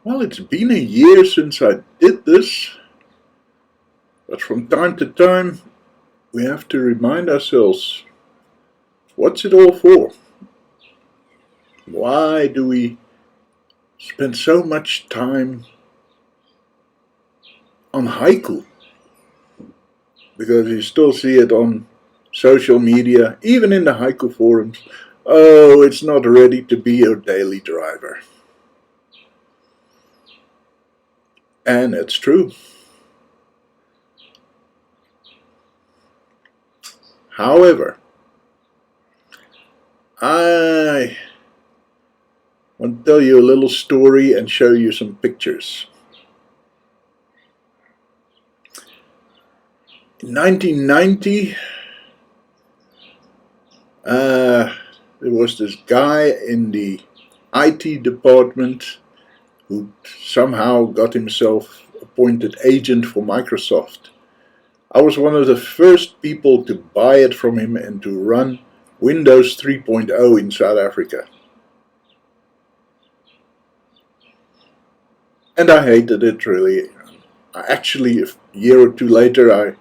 Well, it's been a year since I did this, but from time to time we have to remind ourselves, what's it all for? Why do we spend so much time on haiku? Because you still see it on social media, even in the haiku forums. Oh, it's not ready to be your daily driver. And it's true. However, I want to tell you a little story and show you some pictures. In 1990, there was this guy in the IT department who somehow got himself appointed agent for Microsoft. I was one of the first people to buy it from him and to run Windows 3.0 in South Africa. And I hated it really. Actually, a year or two later, I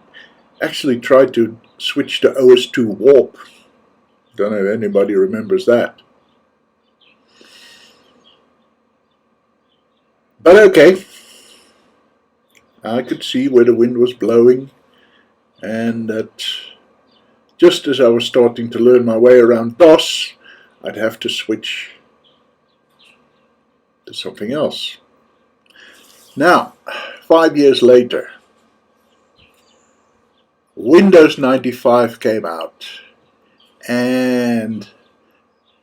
actually tried to switch to OS2 Warp. Don't know if anybody remembers that. But okay, I could see where the wind was blowing, and that just as I was starting to learn my way around DOS, I'd have to switch to something else. Now, 5 years later, Windows 95 came out, and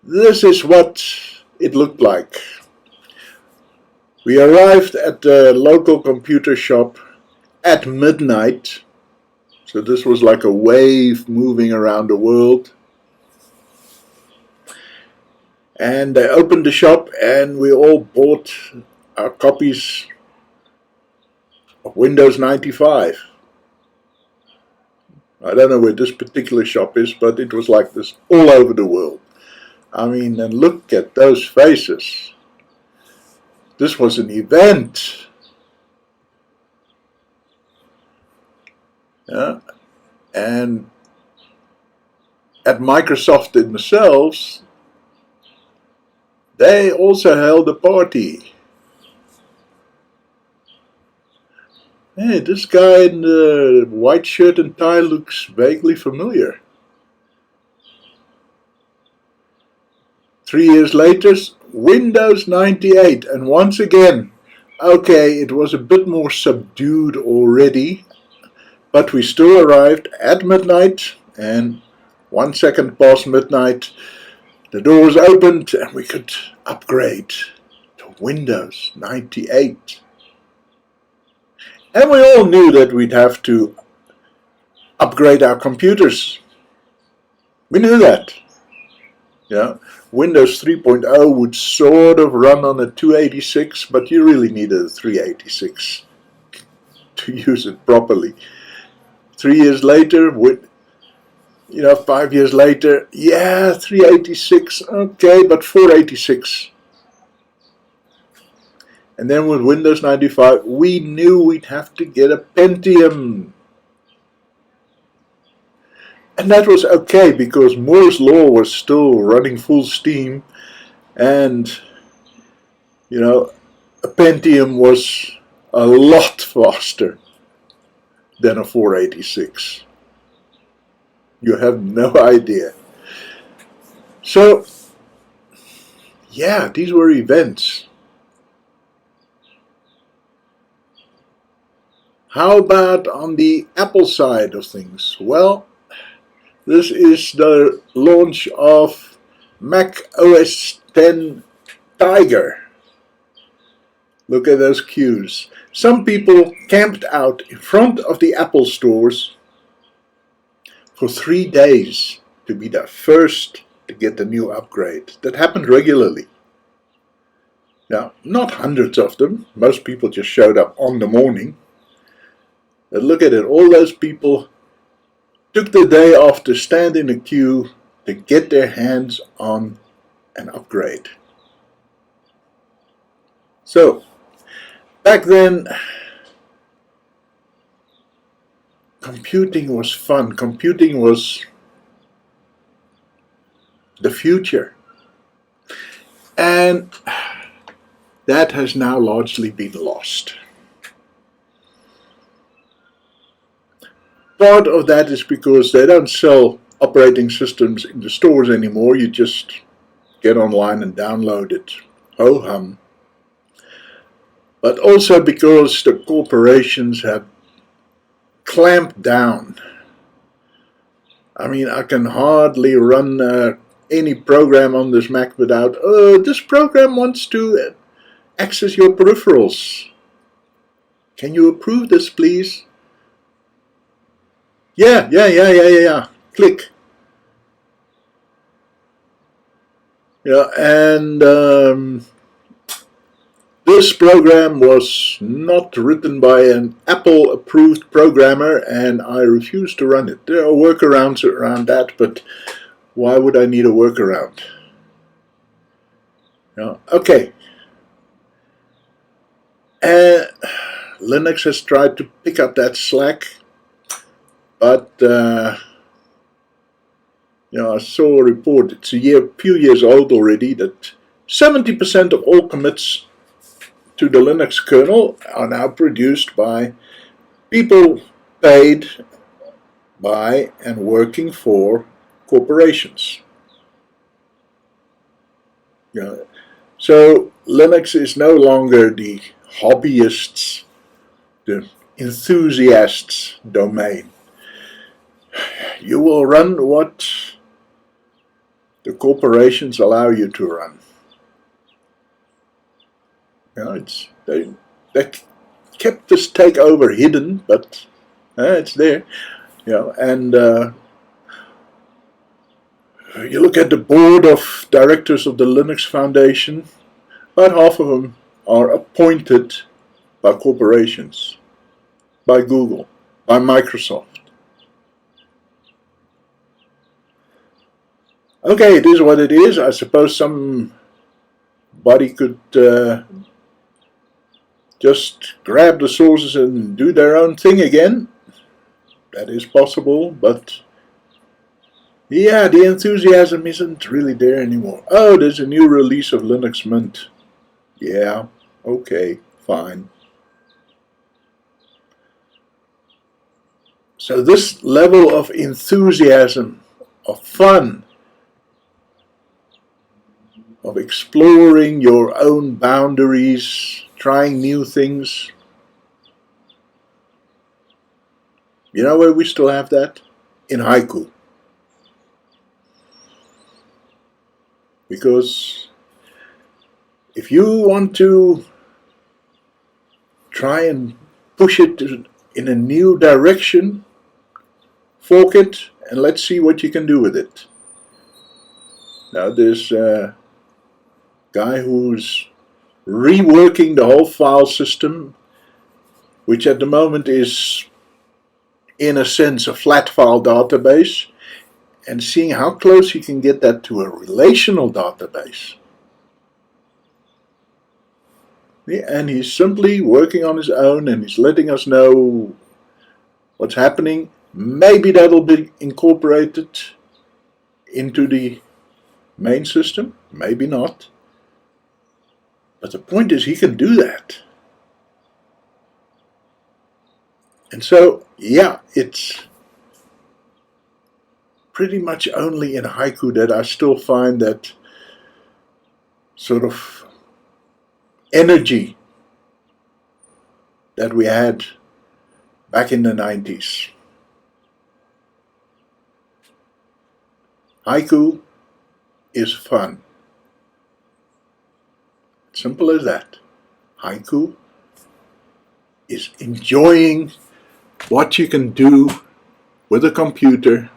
this is what it looked like. We arrived at the local computer shop at midnight, so this was like a wave moving around the world. And they opened the shop and we all bought our copies of Windows 95. I don't know where this particular shop is, but it was like this all over the world. I mean, and look at those faces. This was an event. Yeah. And at Microsoft themselves, they also held a party. Hey, this guy in the white shirt and tie looks vaguely familiar. 3 years later, Windows 98, and once again, okay, it was a bit more subdued already, but we still arrived at midnight, and 1 second past midnight, the doors opened and we could upgrade to Windows 98. And we all knew that we'd have to upgrade our computers. We knew that. Yeah. Windows 3.0 would sort of run on a 286, but you really needed a 386 to use it properly. 3 years later, 5 years later, yeah, 386, okay, but 486. And then with Windows 95, we knew we'd have to get a Pentium. And that was okay because Moore's Law was still running full steam, and a Pentium was a lot faster than a 486. You have no idea. So, yeah, these were events. How about on the Apple side of things? Well, this is the launch of Mac OS X Tiger. Look at those queues. Some people camped out in front of the Apple stores for 3 days to be the first to get the new upgrade. That happened regularly. Now, not hundreds of them. Most people just showed up on the morning. But look at it, all those people took the day off to stand in a queue to get their hands on an upgrade. So, Back then, computing was fun. Computing was the future. And that has now largely been lost. Part of that is because they don't sell operating systems in the stores anymore. You just get online and download it. Ho hum. But also because the corporations have clamped down. I mean, I can hardly run any program on this Mac without, this program wants to access your peripherals. Can you approve this, please? Yeah. Click. Yeah, and this program was not written by an Apple-approved programmer, and I refuse to run it. There are workarounds around that, but why would I need a workaround? Yeah, okay. Linux has tried to pick up that slack, but I saw a report, it's a few years old already, that 70% of all commits to the Linux kernel are now produced by people paid by and working for corporations. So Linux is no longer the hobbyists, the enthusiasts' domain. You will run what the corporations allow you to run. They kept this takeover hidden, but it's there. And you look at the board of directors of the Linux Foundation, about half of them are appointed by corporations, by Google, by Microsoft. Okay, it is what it is. I suppose somebody could just grab the sources and do their own thing again. That is possible, but yeah, the enthusiasm isn't really there anymore. Oh, there's a new release of Linux Mint. Yeah, okay, fine. So this level of enthusiasm, of fun, of exploring your own boundaries, trying new things. You know where we still have that? In Haiku. Because if you want to try and push it in a new direction, fork it and let's see what you can do with it. Now there's a guy who's reworking the whole file system, which at the moment is in a sense a flat file database, and seeing how close you can get that to a relational database. Yeah, and he's simply working on his own and he's letting us know what's happening. Maybe that'll be incorporated into the main system, maybe not. But the point is he can do that. And so, yeah, it's pretty much only in Haiku that I still find that sort of energy that we had back in the 90s. Haiku is fun. Simple as that. Haiku is enjoying what you can do with a computer,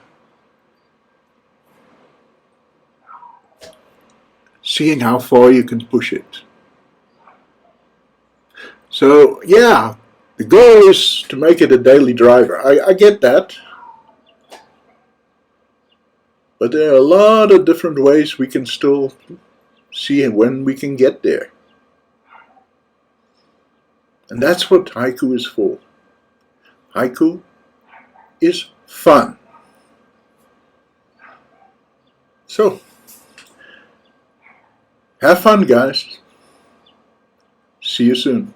seeing how far you can push it. So yeah, the goal is to make it a daily driver. I get that. But there are a lot of different ways we can still see when we can get there. And that's what haiku is for. Haiku is fun. So, have fun, guys. See you soon.